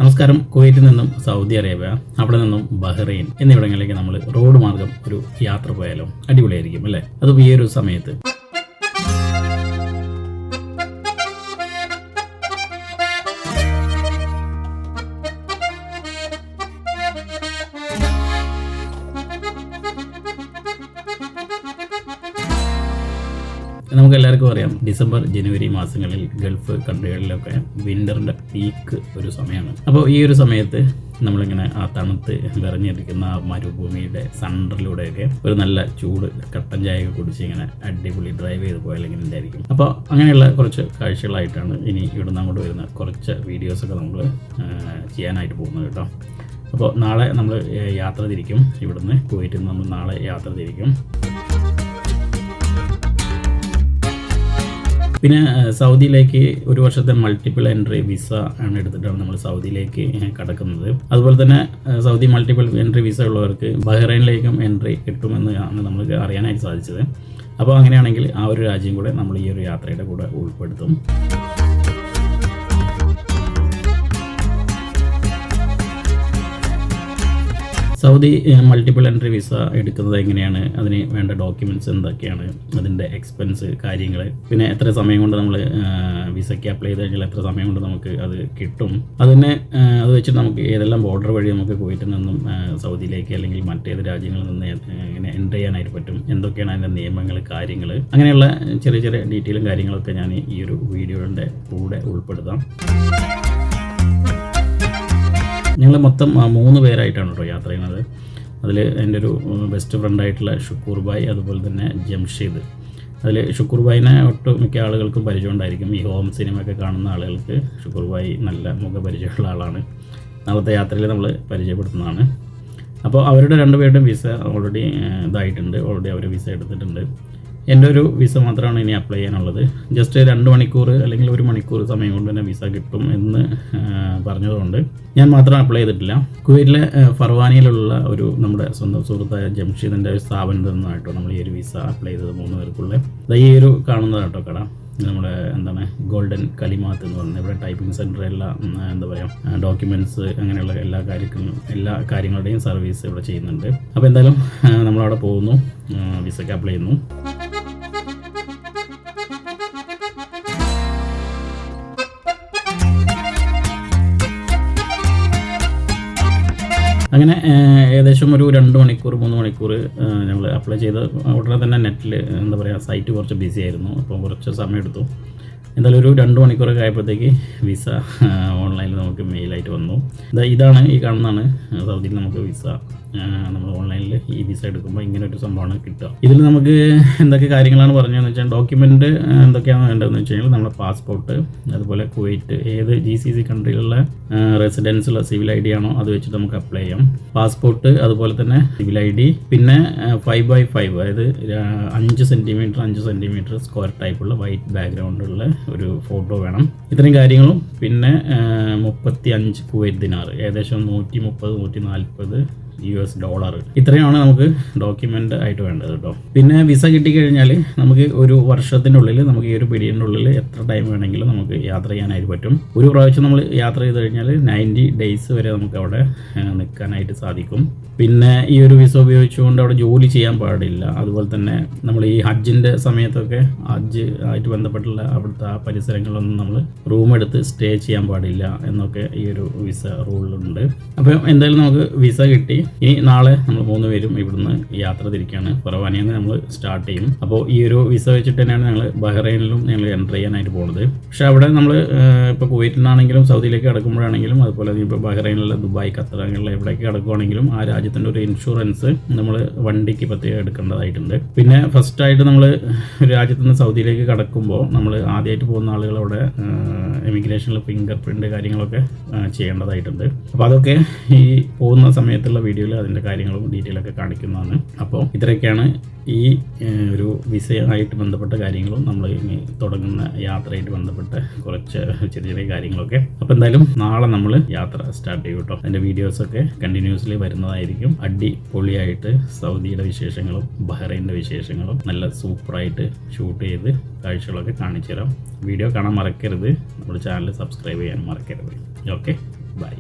നമസ്കാരം. കുവൈറ്റിൽ നിന്നും സൗദി അറേബ്യ, അവിടെ നിന്നും ബഹ്റൈൻ എന്നിവിടങ്ങളിലേക്ക് നമ്മൾ റോഡ് മാർഗം ഒരു യാത്ര പോയാലോ? അടിപൊളിയായിരിക്കും അല്ലേ? അതും ഈ ഒരു സമയത്ത്. നമുക്ക് എല്ലാവർക്കും അറിയാം, ഡിസംബർ ജനുവരി മാസങ്ങളിൽ ഗൾഫ് കൺട്രികളിലൊക്കെ വിൻ്ററിൻ്റെ പീക്ക് ഒരു സമയമാണ്. അപ്പോൾ ഈ ഒരു സമയത്ത് നമ്മളിങ്ങനെ ആ തണുത്ത് വിറഞ്ഞിരിക്കുന്ന മരുഭൂമിയുടെ സെൻറ്ററിലൂടെയൊക്കെ ഒരു നല്ല ചൂട് കട്ടൻ ചായയൊക്കെ കുടിച്ച് ഇങ്ങനെ അടിപൊളി ഡ്രൈവ് ചെയ്ത് പോയാൽ ഇങ്ങനെ ഉണ്ടായിരിക്കും. അപ്പോൾ അങ്ങനെയുള്ള കുറച്ച് കാഴ്ചകളായിട്ടാണ് ഇനി ഇവിടുന്ന് അങ്ങോട്ട് വരുന്ന കുറച്ച് വീഡിയോസൊക്കെ നമ്മൾ ചെയ്യാനായിട്ട് പോകുന്നത് കേട്ടോ. അപ്പോൾ നാളെ നമ്മൾ യാത്ര തിരിക്കും. ഇവിടുന്ന് കുവൈറ്റിൽ നിന്ന് നമ്മൾ നാളെ യാത്ര തിരിക്കും. പിന്നെ സൗദിയിലേക്ക് ഒരു വർഷത്തെ മൾട്ടിപ്പിൾ എൻട്രി വിസ ആണ് എടുത്തിട്ടാണ് നമ്മൾ സൗദിയിലേക്ക് കടക്കുന്നത്. അതുപോലെ തന്നെ സൗദി മൾട്ടിപ്പിൾ എൻട്രി വിസ ഉള്ളവർക്ക് ബഹ്റൈനിലേക്കും എൻട്രി കിട്ടുമെന്ന് ആണ് നമുക്ക് അറിയാനായിട്ട് സാധിച്ചത്. അപ്പോൾ അങ്ങനെയാണെങ്കിൽ ആ ഒരു രാജ്യം കൂടെ നമ്മൾ ഈ ഒരു യാത്രയുടെ കൂടെ ഉൾപ്പെടുത്തും. സൗദി മൾട്ടിപ്പിൾ എൻട്രി വിസ എടുക്കുന്നത് എങ്ങനെയാണ്, അതിന് വേണ്ട ഡോക്യുമെൻറ്റ്സ് എന്തൊക്കെയാണ്, അതിൻ്റെ എക്സ്പെൻസ് കാര്യങ്ങൾ, പിന്നെ എത്ര സമയം കൊണ്ട് നമ്മൾ വിസയ്ക്ക് അപ്ലൈ ചെയ്ത് കഴിഞ്ഞാൽ എത്ര സമയം കൊണ്ട് നമുക്ക് അത് കിട്ടും, അത് വെച്ചിട്ട് നമുക്ക് ഏതെല്ലാം ബോർഡർ വഴി നമുക്ക് കുവൈറ്റിൽ നിന്നും സൗദിയിലേക്ക് അല്ലെങ്കിൽ മറ്റേത് രാജ്യങ്ങളിൽ നിന്ന് ഇങ്ങനെ എൻ്റർ ചെയ്യാനായിട്ട് പറ്റും, എന്തൊക്കെയാണ് അതിൻ്റെ നിയമങ്ങൾ, കാര്യങ്ങൾ, അങ്ങനെയുള്ള ചെറിയ ചെറിയ ഡീറ്റെയിലും കാര്യങ്ങളൊക്കെ ഞാൻ ഈ ഒരു വീഡിയോയുടെ കൂടെ ഉൾപ്പെടുത്താം. ഞങ്ങൾ മൊത്തം 3 പേരായിട്ടാണ് കേട്ടോ യാത്ര ചെയ്യുന്നത്. അതിൽ എൻ്റെ ഒരു ബെസ്റ്റ് ഫ്രണ്ടായിട്ടുള്ള ഷുക്കൂർ ഭായ്, അതുപോലെ തന്നെ ജംഷീദ്. അതിൽ ഷുക്കൂർ ഭായിനെ ഒട്ടുമിക്ക ആളുകൾക്കും പരിചയമുണ്ടായിരിക്കും. ഈ ഹോം സിനിമയൊക്കെ കാണുന്ന ആളുകൾക്ക് ഷുക്കൂർ ഭായ് നല്ല മുഖപരിചയമുള്ള ആളാണ്. നാളത്തെ യാത്രയിൽ നമ്മൾ പരിചയപ്പെടുത്തുന്നതാണ്. അപ്പോൾ അവരുടെ 2 പേരുടെയും വിസ ഓൾറെഡി ഓൾറെഡി അവർ വിസ എടുത്തിട്ടുണ്ട്. എൻ്റെ ഒരു വിസ മാത്രമാണ് ഇനി അപ്ലൈ ചെയ്യാനുള്ളത്. ജസ്റ്റ് 2 മണിക്കൂർ അല്ലെങ്കിൽ 1 മണിക്കൂർ സമയം കൊണ്ട് തന്നെ വിസ കിട്ടും എന്ന് പറഞ്ഞതുകൊണ്ട് ഞാൻ മാത്രം അപ്ലൈ ചെയ്തിട്ടില്ല. കുവൈറ്റിലെ ഫർവാനിയിലുള്ള ഒരു നമ്മുടെ സ്വന്തം സുഹൃത്തായ ജംഷീദിൻ്റെ ഒരു സ്ഥാപനത്തിൽ നിന്നായിട്ടോ നമ്മൾ ഈ ഒരു വിസ അപ്ലൈ ചെയ്തത് 3 പേർക്കുള്ള. ഈ ഒരു കാണുന്നതാട്ടോ കട, നമ്മുടെ ഗോൾഡൻ കലിമാത്ത് എന്ന് പറയുന്നത്. ഇവിടെ ടൈപ്പിംഗ് സെൻറ്റർ, ഡോക്യുമെൻറ്റ്സ്, അങ്ങനെയുള്ള എല്ലാ കാര്യങ്ങളുടെയും സർവീസ് ഇവിടെ ചെയ്യുന്നുണ്ട്. അപ്പോൾ എന്തായാലും നമ്മളവിടെ പോകുന്നു, വിസയ്ക്ക് അപ്ലൈ ചെയ്യുന്നു. അങ്ങനെ ഏകദേശം ഒരു 2 മണിക്കൂർ 3 മണിക്കൂർ ഞങ്ങൾ അപ്ലൈ ചെയ്ത് ഉടനെ തന്നെ നെറ്റിൽ സൈറ്റ് കുറച്ച് ബിസി ആയിരുന്നു. അപ്പോൾ കുറച്ച് സമയം എടുത്തു. എന്തായാലും ഒരു 2 മണിക്കൂറൊക്കെ ആയപ്പോഴത്തേക്ക് വിസ ഓൺലൈനിൽ നമുക്ക് മെയിലായിട്ട് വന്നു. ഇതാണ് ഈ കാണുന്നതാണ് സൗദിയിൽ നമുക്ക് വിസ. നമ്മൾ ഓൺലൈനിൽ ഈ വിസ എടുക്കുമ്പോൾ ഇങ്ങനെ ഒരു സംഭവമാണ് കിട്ടുക. ഇതിൽ നമുക്ക് എന്തൊക്കെ കാര്യങ്ങളാണ് പറഞ്ഞതെന്ന് വെച്ചാൽ, ഡോക്യുമെൻ്റ് എന്തൊക്കെയാണ് വേണ്ടതെന്ന് വെച്ച് കഴിഞ്ഞാൽ നമ്മുടെ പാസ്പോർട്ട്, അതുപോലെ കുവൈറ്റ് ഏത് GCC കൺട്രിയിലുള്ള റെസിഡൻസുള്ള സിവിൽ ID ആണോ അത് വെച്ചിട്ട് നമുക്ക് അപ്ലൈ ചെയ്യാം. പാസ്പോർട്ട്, അതുപോലെ തന്നെ സിവിൽ ID, പിന്നെ 5x5 അതായത് 5 സെൻറ്റിമീറ്റർ സ്ക്വയർ ടൈപ്പുള്ള വൈറ്റ് ബാക്ക്ഗ്രൗണ്ടുള്ള ഒരു ഫോട്ടോ വേണം. ഇത്രയും കാര്യങ്ങളും പിന്നെ 35 കുവൈറ്റ് ദിനാർ, ഏകദേശം 130-140 US ഡോളർ. ഇത്രയാണ് നമുക്ക് ഡോക്യുമെൻ്റ് ആയിട്ട് വേണ്ടത് കേട്ടോ. പിന്നെ വിസ കിട്ടിക്കഴിഞ്ഞാൽ നമുക്ക് ഒരു വർഷത്തിൻ്റെ ഉള്ളിൽ, നമുക്ക് ഈ ഒരു പീരീഡിൻ്റെ ഉള്ളിൽ എത്ര ടൈം വേണമെങ്കിലും നമുക്ക് യാത്ര ചെയ്യാനായിട്ട് പറ്റും. ഒരു പ്രാവശ്യം നമ്മൾ യാത്ര ചെയ്ത് കഴിഞ്ഞാൽ 90 ഡേയ്സ് വരെ നമുക്ക് അവിടെ നിൽക്കാനായിട്ട് സാധിക്കും. പിന്നെ ഈ ഒരു വിസ ഉപയോഗിച്ചുകൊണ്ട് അവിടെ ജോലി ചെയ്യാൻ പാടില്ല. അതുപോലെ തന്നെ നമ്മൾ ഈ ഹജ്ജിൻ്റെ സമയത്തൊക്കെ ഹജ്ജ് ആയിട്ട് ബന്ധപ്പെട്ടുള്ള അവിടുത്തെ ആ പരിസരങ്ങളിലൊന്നും നമ്മൾ റൂം എടുത്ത് സ്റ്റേ ചെയ്യാൻ പാടില്ല എന്നൊക്കെ ഈ ഒരു വിസ റൂളിലുണ്ട്. അപ്പോൾ എന്തായാലും നമുക്ക് വിസ കിട്ടി. ഇനി നാളെ നമ്മൾ 3 പേരും ഇവിടുന്ന് യാത്ര തിരിക്കുകയാണ്. ഫർവാനിയിൽ നിന്ന് നമ്മൾ സ്റ്റാർട്ട് ചെയ്യും. അപ്പോൾ ഈ ഒരു വിസ വെച്ചിട്ട് തന്നെയാണ് ഞങ്ങൾ ബഹ്റൈനിലും ഞങ്ങൾ എൻ്റർ ചെയ്യാനായിട്ട് പോകുന്നത്. പക്ഷേ അവിടെ നമ്മൾ ഇപ്പോൾ കുവൈറ്റിൽ നിന്നാണെങ്കിലും സൗദിയിലേക്ക് കിടക്കുമ്പോഴാണെങ്കിലും, അതുപോലെ ഇപ്പോൾ ബഹ്റൈനിലുള്ള ദുബായ്, ഖത്തർ അങ്ങനെയുള്ള എവിടേക്ക് കിടക്കുവാണെങ്കിലും ആ രാജ്യത്തിൻ്റെ ഒരു ഇൻഷുറൻസ് നമ്മൾ വണ്ടിക്ക് പ്രത്യേകം എടുക്കേണ്ടതായിട്ടുണ്ട്. പിന്നെ ഫസ്റ്റായിട്ട് നമ്മൾ ഒരു രാജ്യത്തു നിന്ന് സൗദിയിലേക്ക് കടക്കുമ്പോൾ നമ്മൾ ആദ്യമായിട്ട് പോകുന്ന ആളുകൾ അവിടെ എമിഗ്രേഷനിൽ ഫിംഗർ പ്രിൻ്റ് കാര്യങ്ങളൊക്കെ ചെയ്യേണ്ടതായിട്ടുണ്ട്. അപ്പോൾ അതൊക്കെ ഈ പോകുന്ന സമയത്തുള്ള വീഡിയോയിൽ അതിൻ്റെ കാര്യങ്ങളും ഡീറ്റെയിലൊക്കെ കാണിക്കുന്നതാണ്. അപ്പോൾ ഇത്രയൊക്കെയാണ് ഈ ഒരു വിസയായിട്ട് ബന്ധപ്പെട്ട കാര്യങ്ങളും നമ്മൾ ഇനി തുടങ്ങുന്ന യാത്രയായിട്ട് ബന്ധപ്പെട്ട കുറച്ച് ചെറിയ കാര്യങ്ങളൊക്കെ. അപ്പോൾ എന്തായാലും നാളെ നമ്മൾ യാത്ര സ്റ്റാർട്ട് ചെയ്യും കേട്ടോ. അതിൻ്റെ വീഡിയോസൊക്കെ കണ്ടിന്യൂസ്ലി വരുന്നതായിരിക്കും. അടിപൊളിയായിട്ട് സൗദിയുടെ വിശേഷങ്ങളും ബഹ്റൈൻ്റെ വിശേഷങ്ങളും നല്ല സൂപ്പറായിട്ട് ഷൂട്ട് ചെയ്ത് കാഴ്ചകളൊക്കെ കാണിച്ചു തരാം. വീഡിയോ കാണാൻ മറക്കരുത്. നമ്മുടെ ചാനൽ സബ്സ്ക്രൈബ് ചെയ്യാൻ മറക്കരുത്. Okay, by.